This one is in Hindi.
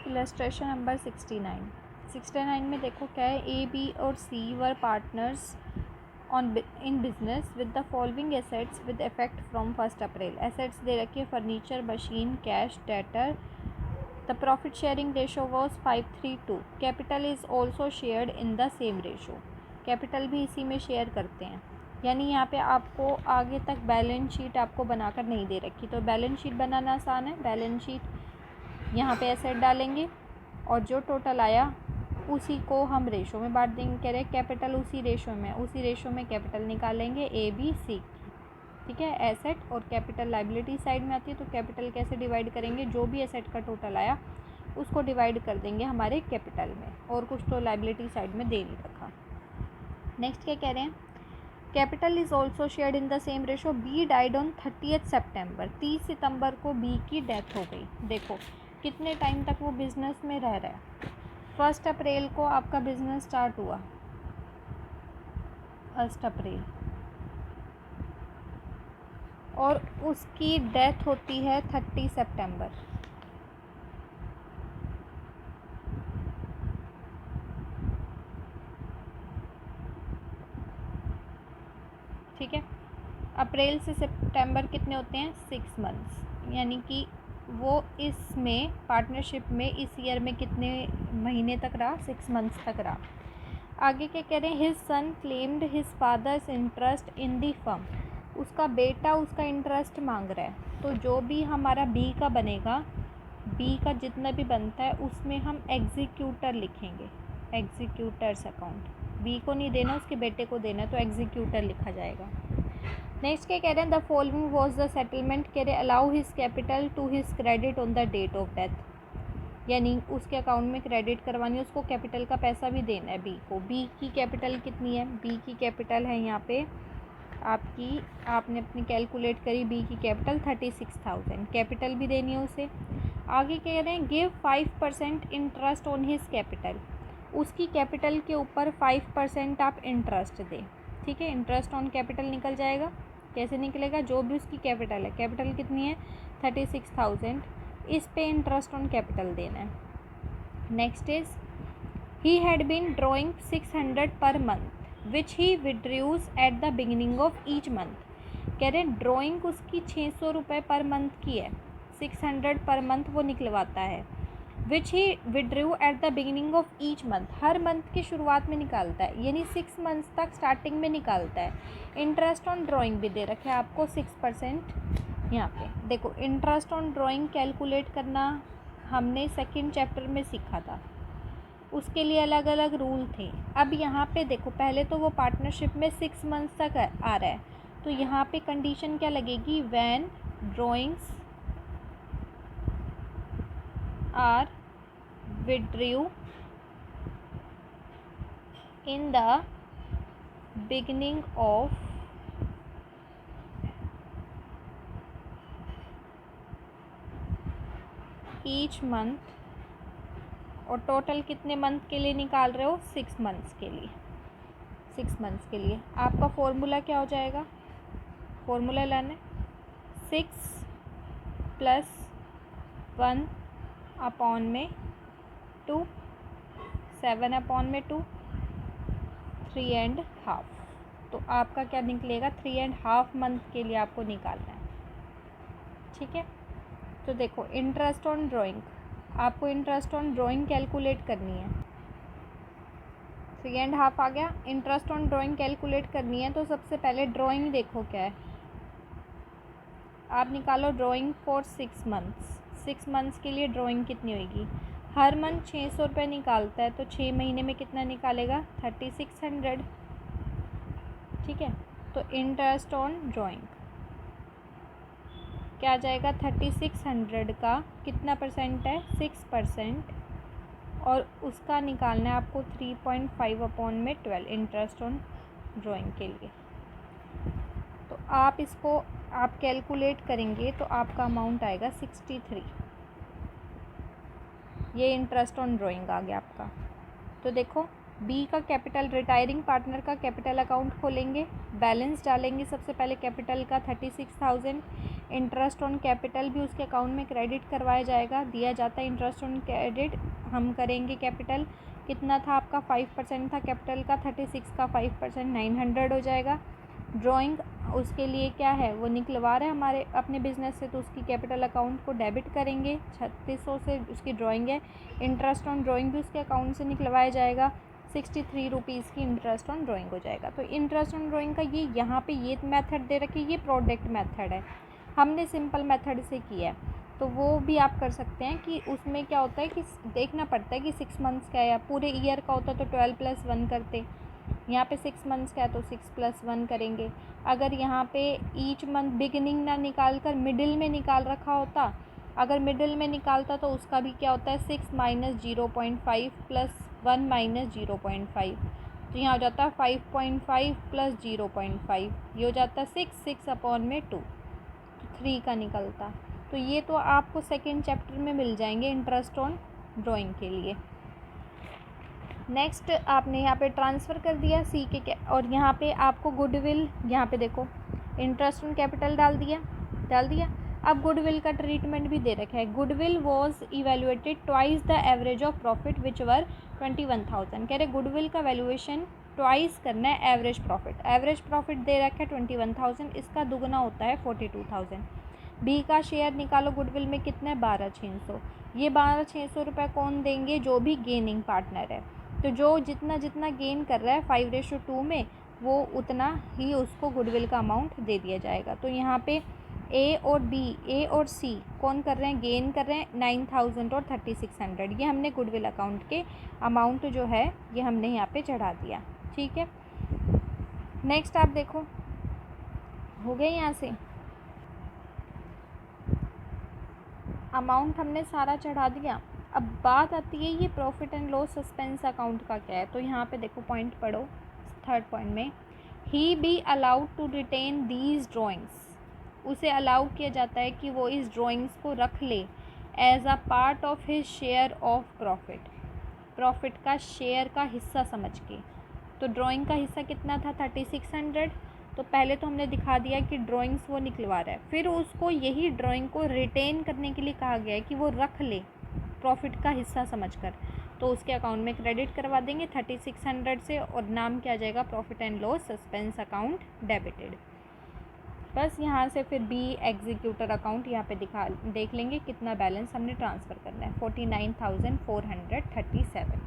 इलस्ट्रेशन नंबर 69 में देखो क्या है, ए बी और C were partners in business with the following assets with effect from 1 April. Assets दे रखी है furniture, machine, cash, debtor. The profit sharing ratio was 5:3:2। Capital is also shared in the same ratio. Capital भी इसी में शेयर करते हैं। यानी यहाँ पे आपको आगे तक बैलेंस शीट आपको बनाकर नहीं दे रखी, तो बैलेंस शीट बनाना आसान है। बैलेंस शीट यहाँ पे एसेट डालेंगे और जो टोटल आया उसी को हम रेशो में बांट देंगे। कह रहे कैपिटल उसी रेशो में कैपिटल निकालेंगे ए बी सी। ठीक है, एसेट और कैपिटल लायबिलिटी साइड में आती है, तो कैपिटल कैसे डिवाइड करेंगे, जो भी एसेट का टोटल आया उसको डिवाइड कर देंगे हमारे कैपिटल में, और कुछ तो लायबिलिटी साइड में दे नहीं रखा। नेक्स्ट क्या कह रहे हैं, capital is also shared in the same ratio. B died on 30 September. 30 सितंबर को बी की डेथ हो गई। देखो कितने टाइम तक वो बिजनेस में रह रहा है। 1 अप्रैल को आपका बिजनेस स्टार्ट हुआ, 1 अप्रैल, और उसकी डेथ होती है 30 सितंबर। ठीक है, अप्रैल से सितंबर कितने होते हैं, 6 मंथ्स। यानी कि वो इसमें पार्टनरशिप में इस ईयर में कितने महीने तक रहा, 6 मंथ्स तक रहा। आगे क्या कह रहे हैं, his son claimed his father's interest in the firm. उसका बेटा उसका इंटरेस्ट मांग रहा है। तो जो भी हमारा बी का बनेगा, बी का जितना भी बनता है उसमें हम एग्जीक्यूटर लिखेंगे, एग्जीक्यूटर्स अकाउंट। बी को नहीं देना, उसके बेटे को देना, तो एग्जीक्यूटर लिखा जाएगा। नेक्स्ट क्या कह रहे हैं, the following was the settlement. कह रहे allow his capital to his credit on the date of death. यानी उसके अकाउंट में क्रेडिट करवानी है, उसको कैपिटल का पैसा भी देना है बी को। बी की कैपिटल कितनी है, बी की कैपिटल है यहाँ पे आपकी, आपने अपनी कैलकुलेट करी, बी की कैपिटल 36,000, कैपिटल भी देनी है उसे। आगे कह रहे हैं give 5% interest on his capital. उसकी कैपिटल के ऊपर 5% आप इंटरेस्ट दें। ठीक है, इंटरेस्ट ऑन कैपिटल निकल जाएगा। कैसे निकलेगा, जो भी उसकी कैपिटल है, कैपिटल कितनी है 36,000, इस पे इंटरेस्ट ऑन कैपिटल देना है। Next is he had been drawing 600 per month which he withdraws at the beginning of each month. कह रहे हैं ड्रॉइंग उसकी 600 रुपये पर मंथ की है, 600 पर मंथ वो निकलवाता है। Which he withdrew at the beginning of each month, हर मंथ की शुरुआत में निकालता है, यानी 6 मंथ्स तक स्टार्टिंग में निकालता है। इंटरेस्ट ऑन ड्राइंग भी दे रखे आपको 6%। यहाँ पे देखो इंटरेस्ट ऑन ड्राइंग कैलकुलेट करना हमने सेकंड चैप्टर में सीखा था, उसके लिए अलग अलग रूल थे। अब यहाँ पे देखो, पहले तो वो पार्टनरशिप में 6 मंथ्स तक आ रहा है, तो यहाँ पे कंडीशन क्या लगेगी, when drawings are withdrew in the beginning of each month, और टोटल कितने मंथ के लिए निकाल रहे हो, 6 मंथ्स के लिए। 6 मंथ्स के लिए आपका फॉर्मूला क्या हो जाएगा, फॉर्मूला लाना 6 + 1 अपॉन में 2, 7 अपॉन में 2, 3.5। तो आपका क्या निकलेगा, 3.5 मंथ के लिए आपको निकालना है। ठीक है, तो देखो इंटरेस्ट ऑन ड्राइंग, आपको इंटरेस्ट ऑन ड्राइंग कैलकुलेट करनी है। 3.5 आ गया, इंटरेस्ट ऑन ड्राइंग कैलकुलेट करनी है, तो सबसे पहले ड्राइंग देखो क्या है, आप निकालो ड्राइंग फॉर 6 मंथ्स। 6 मंथ्स के लिए ड्राइंग कितनी होगी, हर मंथ 600 रुपये निकालता है, तो 6 महीने में कितना निकालेगा, 3600। ठीक है, तो इंटरेस्ट ऑन ड्राइंग क्या आ जाएगा, 3600 का कितना परसेंट है, 6%, और उसका निकालना है आपको 3.5 अपॉन में 12 इंटरेस्ट ऑन ड्राइंग के लिए। तो आप इसको आप कैलकुलेट करेंगे तो आपका अमाउंट आएगा 63। ये इंटरेस्ट ऑन ड्राइंग आ गया आपका। तो देखो बी का कैपिटल, रिटायरिंग पार्टनर का कैपिटल अकाउंट खोलेंगे, बैलेंस डालेंगे सबसे पहले कैपिटल का 36,000, इंटरेस्ट ऑन कैपिटल भी उसके अकाउंट में क्रेडिट करवाया जाएगा, दिया जाता है इंटरेस्ट ऑन क्रेडिट। हम करेंगे कैपिटल कितना था आपका 5% था कैपिटल का, 36 का 5% 900 हो जाएगा। ड्राइंग उसके लिए क्या है, वो निकलवा रहे हैं हमारे अपने बिजनेस से, तो उसकी कैपिटल अकाउंट को डेबिट करेंगे, 3600 से उसकी ड्राइंग है। इंटरेस्ट ऑन ड्राइंग भी उसके अकाउंट से निकलवाया जाएगा, 63 रुपीज़ की इंटरेस्ट ऑन ड्राइंग हो जाएगा। तो इंटरेस्ट ऑन ड्राइंग का ये यहाँ पे ये मेथड दे रखी है, ये प्रोडक्ट मेथड है, हमने सिंपल मेथड से किया है, तो वो भी आप कर सकते हैं। कि उसमें क्या होता है कि देखना पड़ता है कि 6 मंथ्स का है या पूरे ईयर का होता तो 12+1 करते, यहाँ पे 6 मंथ्स का है तो 6+1 करेंगे। अगर यहाँ पे ईच मंथ बिगिनिंग ना निकाल कर मिडिल में निकाल रखा होता, अगर मिडिल में निकालता तो उसका भी क्या होता है 6 माइनस 0.5 प्लस 1 माइनस 0.5, तो यहाँ हो जाता है 5.5 प्लस 0.5, ये हो जाता है 6/2, तो 3 का निकलता। तो ये तो आपको सेकेंड चैप्टर में मिल जाएंगे इंटरेस्ट ऑन ड्राइंग के लिए। नेक्स्ट आपने यहाँ पे ट्रांसफ़र कर दिया सी के और यहाँ पे आपको गुडविल, यहाँ पे देखो इंटरेस्ट ऑन कैपिटल डाल दिया। अब गुडविल का ट्रीटमेंट भी दे रखा है। Goodwill was evaluated twice the average of profit which were 21,000। कह रहे गुडविल का वैल्यूएशन ट्वाइस करना है एवरेज प्रॉफिट दे रखा है 21,000, इसका दुगना होता है 42,000। बी का शेयर निकालो गुडविल में कितना है 12,600। ये 12,600 रुपये कौन देंगे, जो भी गेनिंग पार्टनर है, तो जो जितना गेन कर रहा है 5:2 में, वो उतना ही उसको गुडविल का अमाउंट दे दिया जाएगा। तो यहाँ पे ए और सी कौन कर रहे हैं, गेन कर रहे हैं 9,000 और 3,600, ये हमने गुडविल अकाउंट के अमाउंट जो है ये हमने यहाँ पे चढ़ा दिया। ठीक है, नेक्स्ट आप देखो, हो गए यहाँ से अमाउंट हमने सारा चढ़ा दिया। अब बात आती है ये profit and loss suspense account का क्या है, तो यहाँ पे देखो पॉइंट पढ़ो, थर्ड पॉइंट में he be allowed to retain these drawings, उसे अलाउ किया जाता है कि वो इस ड्राइंग्स को रख ले as a part of his share of profit का शेयर का हिस्सा समझ के। तो ड्राइंग का हिस्सा कितना था 3,600, तो पहले तो हमने दिखा दिया कि ड्राइंग्स वो निकलवा रहा है, फिर उसको यही ड्राइंग को रिटेन करने के लिए कहा गया है कि वो रख ले प्रॉफिट का हिस्सा समझकर, तो उसके अकाउंट में क्रेडिट करवा देंगे 3,600 से, और नाम क्या आ जाएगा profit and loss suspense account debited. बस यहाँ से फिर बी एग्जीक्यूटर अकाउंट यहाँ पे देख लेंगे कितना बैलेंस हमने ट्रांसफ़र करना है 49,437।